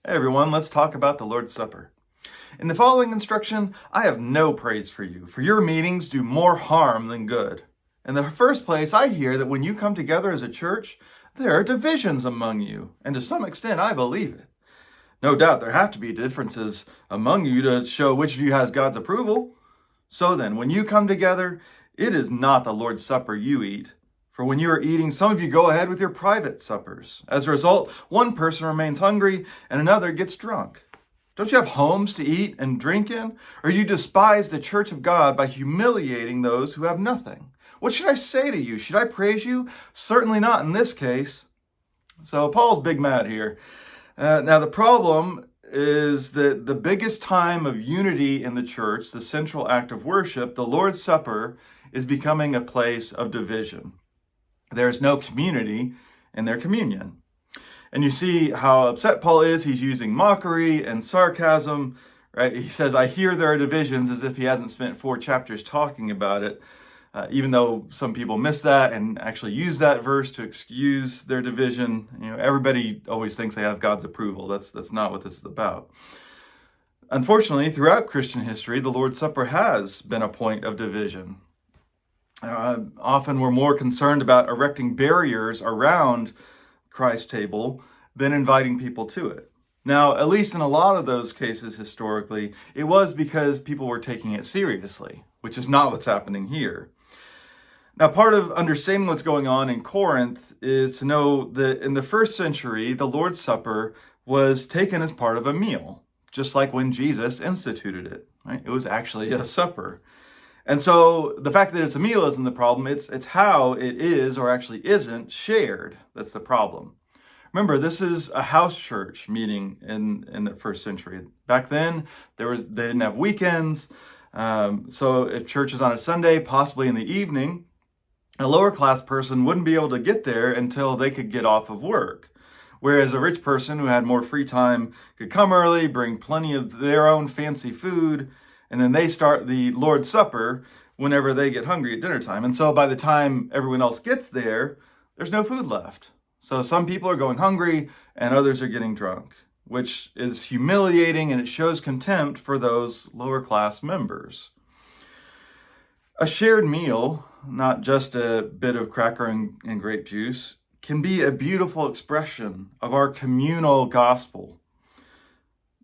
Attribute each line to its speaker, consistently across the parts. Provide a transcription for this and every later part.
Speaker 1: Hey everyone, let's talk about the Lord's Supper. In the following instruction, I have no praise for you, for your meetings do more harm than good. In the first place, I hear that when you come together as a church, there are divisions among you, and to some extent I believe it. No doubt there have to be differences among you to show which of you has God's approval. So then, when you come together, it is not the Lord's Supper you eat. For when you are eating, some of you go ahead with your private suppers. As a result, one person remains hungry and another gets drunk. Don't you have homes to eat and drink in? Or you despise the church of God by humiliating those who have nothing? What should I say to you? Should I praise you? Certainly not in this case. So Paul's big mad here. Now the problem is that the biggest time of unity in the church, the central act of worship, the Lord's Supper, is becoming a place of division. There's no community in their communion. And you see how upset Paul is. He's using mockery and sarcasm, right? He says, I hear there are divisions, as if he hasn't spent 4 chapters talking about it, even though some people miss that and actually use that verse to excuse their division. Everybody always thinks they have God's approval. That's not what this is about. Unfortunately, throughout Christian history, the Lord's Supper has been a point of division. Often we're more concerned about erecting barriers around Christ's table than inviting people to it. Now, at least in a lot of those cases historically, it was because people were taking it seriously, which is not what's happening here. Now, part of understanding what's going on in Corinth is to know that in the first century, the Lord's Supper was taken as part of a meal, just like when Jesus instituted it, right? It was actually a supper. And so the fact that it's a meal isn't the problem, it's how it is or actually isn't shared that's the problem. Remember, this is a house church meeting in the first century. Back then, they didn't have weekends. So if church is on a Sunday, possibly in the evening, a lower class person wouldn't be able to get there until they could get off of work. Whereas a rich person who had more free time could come early, bring plenty of their own fancy food, and then they start the Lord's Supper whenever they get hungry at dinner time. And so by the time everyone else gets there, there's no food left. So some people are going hungry and others are getting drunk, which is humiliating, and it shows contempt for those lower class members. A shared meal, not just a bit of cracker and grape juice, can be a beautiful expression of our communal gospel.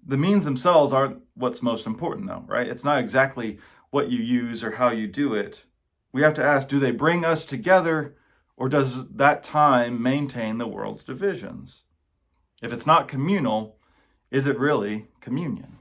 Speaker 1: The means themselves aren't what's most important, though, right? It's not exactly what you use or how you do it. We have to ask, do they bring us together, or does that time maintain the world's divisions? If it's not communal, is it really communion?